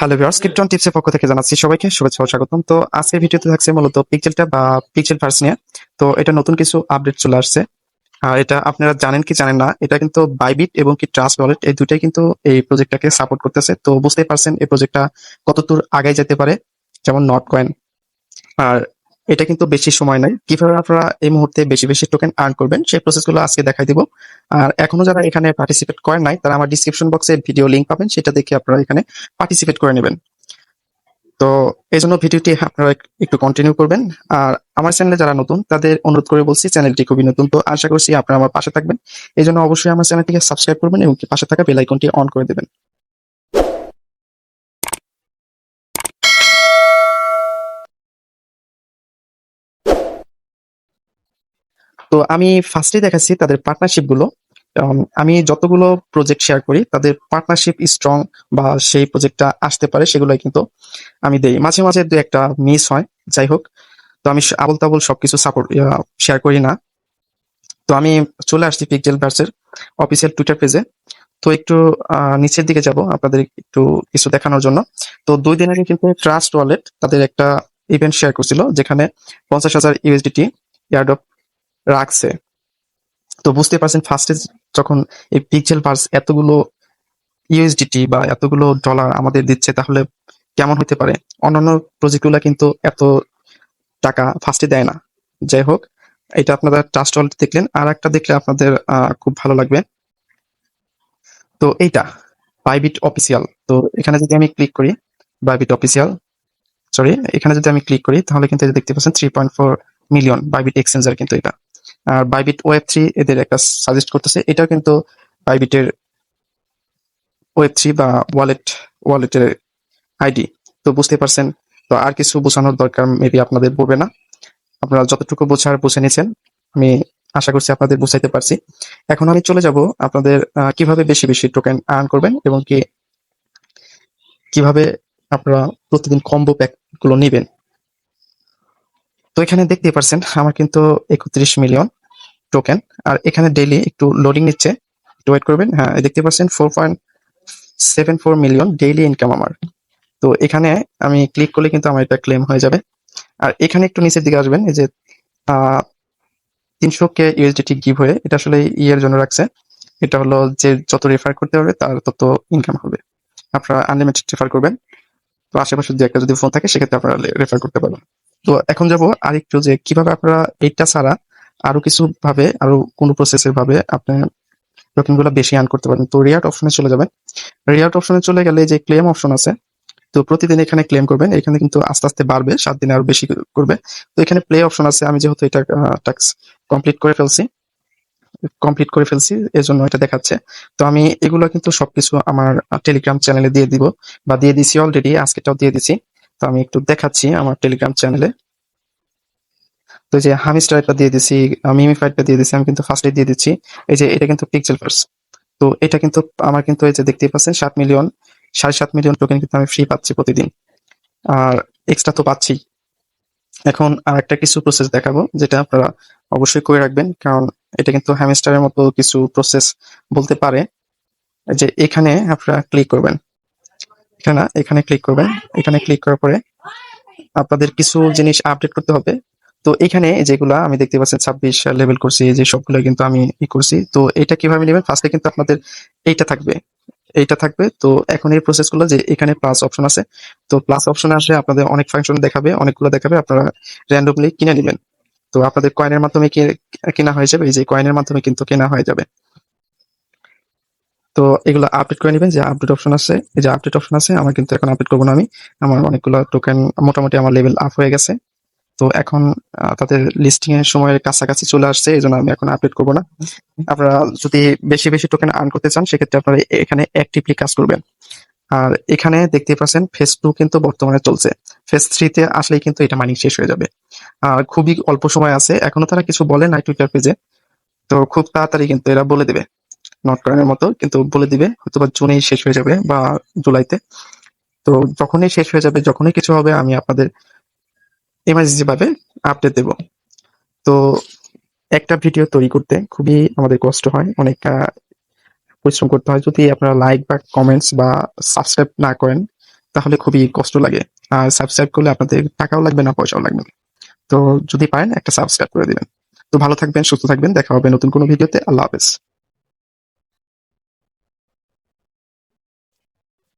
Hello viewers, krypton টিপসের পক্ষ থেকে জানাচ্ছি সবাইকে শুভেচ্ছা ও স্বাগতম। তো আজকের ভিডিওতে থাকছে মূলত পিক্সেলটা বা পিক্সেল ভার্স নিয়ে। তো এটা নতুন কিছু আপডেট চলে আসছে। আর এটা আপনারা জানেন কি জানেন না, এটা কিন্তু বাইবিট এবং কি ট্রাস্ট ওয়ালেট এই দুটাই কিন্তু এই প্রজেক্টটাকে সাপোর্ট করতেছে। তো বুঝতেই পারছেন এই প্রজেক্টটা কতদূর আগায় যেতে পারে, যেমন নট কয়েন। আর এটা কিন্তু বেশি সময় নাই। কিভাবে আপনারা এই মুহূর্তে বেশি বেশি টোকেন আর্ন করবেন সেই প্রসেসগুলো আজকে দেখাই দিব। আর এখনো যারা এখানে পার্টিসিপেট করেন নাই তারা আমার ডিসক্রিপশন বক্সে ভিডিও লিংক পাবেন, সেটা দেখে আপনারা এখানে পার্টিসিপেট করে নেবেন। তো এই জন্য ভিডিওটি আপনারা একটু কন্টিনিউ করবেন। আর আমার চ্যানেলে যারা নতুন তাদের অনুরোধ করে বলছি, চ্যানেলটি খুবই নতুন, তো আশা করছি আপনারা আমার পাশে থাকবেন। এই জন্য অবশ্যই আমার চ্যানেলটিকে সাবস্ক্রাইব করবেন এবং কি পাশে থাকা বেল আইকনটি অন করে দেবেন। তো আমি ফার্স্টেই দেখাচ্ছি তাদের পার্টনারশিপ গুলো। আমি যতগুলো প্রজেক্ট শেয়ার করি তাদের পার্টনারশিপ স্ট্রং বা সেই প্রজেক্টটা আসতে পারে সেগুলোই কিন্তু আমি দেই। মাঝে মাঝে দু একটা মিস হয়, যাই হোক। তো আমি আবল তাবল সবকিছু সাপোর্ট শেয়ার করি না। তো আমি চলে আসছি পিক্সেল ভার্সের অফিসিয়াল টুইটার পেজে। তো একটু নিচের দিকে যাব আপনাদের একটু কিছু দেখানোর জন্য। তো 2 দিন আগে কিন্তু ট্রাস্ট ওয়ালেট তাদের একটা ইভেন্ট শেয়ার করছিল যেখানে 50,000 ইউএসডিটি এয়ারড্রপ রাখছে। তো বুঝতে পারছেন ফার্স্টে যখন এই পিক্সেল ভার্স এতগুলো ইউএসডিটি বা এতগুলো ডলার আমাদের দিচ্ছে, তাহলে কেমন হতে পারে? অন্যান্য প্রজেক্টগুলো কিন্তু এত টাকা ফার্স্টে দেয় না। যাই হোক, এটা আপনারা ট্রাস্ট ওয়ালেট দেখলেন। আর একটা দেখলে আপনাদের খুব ভালো লাগবে। তো এইটা বাইবিট অফিসিয়াল। তো এখানে যদি আমি ক্লিক করি বাইবিট অফিসিয়াল, সরি, এখানে যদি আমি ক্লিক করি তাহলে কিন্তু এটা দেখতে পাচ্ছেন 3.4 মিলিয়ন বাইবিট এক্সচেঞ্জার কিন্তু এটা। আর বাইবিট ওয়েব 3 এদের একটা সাজেস্ট করতেছে, এটাও কিন্তু বাইবিটের ওয়েব 3 বা ওয়ালেটের আইডি। তো বুঝতে পারছেন। তো আর কিছু বোঝানোর দরকার মেবি আপনাদের পড়বে না। আপনারা যতটুকু বোঝার বুঝে নিয়েছেন, আমি আশা করছি আপনাদের বুঝাইতে পারছি। এখন আমি চলে যাব আপনাদের কিভাবে বেশি বেশি টোকেন আর্ন করবেন এবং কিভাবে আপনারা প্রতিদিন কম্বো প্যাক গুলো নেবেন। তো এখানে দেখতে পারছেন আমার কিন্তু 31 মিলিয়ন টোকেন। আর এখানে ডেইলি একটু লোডিং নিচ্ছে, একটু ওয়েট করবেন। হ্যাঁ, দেখতে পাচ্ছেন 4.74 মিলিয়ন ডেইলি ইনকাম আমার। তো এখানে আমি ক্লিক করলে কিন্তু আমার এটা ক্লেম হয়ে যাবে। আর এখানে একটু নিচের দিকে আসবেন, এই যে 300K ইউএসডিটি গিভ হয়ে, এটা আসলে ইয়ের জন্য রাখছে। এটা হলো যে যত রেফার করতে পারবে তার তত ইনকাম হবে। আপনারা আনলিমিটেড রেফার করবেন। তো আশেপাশে যে একটা যদি ফোন থাকে সেক্ষেত্রে আপনারা রেফার করতে পারবেন। তো এখন যাব আরেকটু যে কিভাবে আপনারা এইটা ছাড়া আরো কিছু ভাবে, আরো কোনো প্রসেসের ভাবে আপনি টোকেন গুলো বেশি আর্ন করতে পারেন। তো রিয়ার্ড অপশনে চলে যাবেন। রিয়ার্ড অপশনে চলে গেলে যে ক্লেম অপশন আছে, তো প্রতিদিন এখানে ক্লেম করবেন। এখানে কিন্তু আস্তে আস্তে বাড়বে, 7 দিনে আরো বেশি করবে। তো এখানে প্লে অপশন আছে। আমি যেহেতু এটা টাস্ক কমপ্লিট করে ফেলছি কমপ্লিট করে ফেলছি এজন্য এটা দেখাচ্ছে। তো আমি এগুলো কিন্তু সবকিছু আমার টেলিগ্রাম চ্যানেলে দিয়ে দিব, বা দিয়ে দিছি অলরেডি, আজকেটাও দিয়ে দিছি। তো আমি একটু দেখাচ্ছি আমার টেলিগ্রাম চ্যানেলে। তো এই যে হামিস্টারটা দিয়ে দিছি, মিমিফাইডটা দিয়ে দিছি, আমি কিন্তু ফার্স্টে দিয়ে দিচ্ছি। এই যে এটা কিন্তু পিক্সেল ভার্স। তো এটা কিন্তু আমার কিন্তু এই যে দেখতেই পাচ্ছেন 7.5 মিলিয়ন টোকেন কিন্তু আমি ফ্রি পাচ্ছি প্রতিদিন। আর এক্সট্রা তো পাচ্ছি। এখন আর একটা কিছু প্রসেস দেখাবো যেটা আপনারা অবশ্যই করে রাখবেন, কারণ এটা কিন্তু হ্যামস্টারের মতো কিছু প্রসেস বলতে পারে। যে এখানে আপনারা ক্লিক করবেন, এখানে ক্লিক করবেন। এখানে ক্লিক করার পরে আপনাদের কিছু জিনিস আপডেট করতে হবে। তো এখানে যেগুলা আমি দেখতে পাচ্ছেন 26 লেভেল করছি, যে সবগুলো কিন্তু আমি করছি। তো এটা কিভাবে নেবেন, ফার্স্টে কিন্তু আপনাদের এইটা থাকবে, এইটা থাকবে। তো এখন এই প্রসেসগুলো যে এখানে প্লাস অপশন আছে, তো প্লাস অপশনে আসলে আপনাদের অনেক ফাংশন দেখাবে, অনেকগুলো দেখাবে, আপনারা র্যান্ডমলি কিনে নেবেন। তো আপনাদের কয়েনের মাধ্যমে কেনা হয়ে যাবে, এই যে কয়েনের মাধ্যমে কিন্তু কেনা হয়ে যাবে। তো এগুলো আপডেট করে নেবেন। যে আপডেট অপশন আছে, এই যে আপডেট অপশন আছে, আমার কিন্তু এখন আপডেট করবো না আমি। আমার অনেকগুলো টোকেন মোটামুটি আমার লেভেল আপ হয়ে গেছে। তো এখন তাদের লিস্টিং এর সময়ের কাছাকাছি চলে আসছে, এই জন্য আমি এখন আপডেট করবো না। আপনারা যদি বেশি বেশি টোকেন আর্ন করতে চান সেক্ষেত্রে আপনারা এখানে অ্যাক্টিভলি কাজ করবেন। আর এখানে দেখতে পাচ্ছেন ফেজ 2 কিন্তু বর্তমানে চলছে। ফেজ 3 আসলেই কিন্তু এটা মাইনিং শেষ হয়ে যাবে। আর খুবই অল্প সময় আছে, এখনো তারা কিছু বলে নাই টুইটার পেজে। তো খুব তাড়াতাড়ি কিন্তু এরা বলে দিবে, নট কয়েনের মতো কিন্তু বলে দিবে, হয়তোবা জুনেই শেষ হয়ে যাবে বা জুলাইতে। তো যখনই শেষ হয়ে যাবে, যখনই কিছু হবে, আমি আপনাদের এমার্জেন্সি ভাবে আপডেট দেব। তো একটা ভিডিও তৈরি করতে খুবই আমাদের কষ্ট হয়, অনেক পরিশ্রম করতে হয়। যদি আপনারা লাইক বা কমেন্টস বা সাবস্ক্রাইব না করেন তাহলে খুবই কষ্ট লাগে। আর সাবস্ক্রাইব করলে আপনাদের টাকাও লাগবে না, পয়সাও লাগবে না। তো যদি পারেন একটা সাবস্ক্রাইব করে দিবেন। তো ভালো থাকবেন, সুস্থ থাকবেন। দেখা হবে নতুন কোনো ভিডিওতে। আল্লাহ হাফেজ।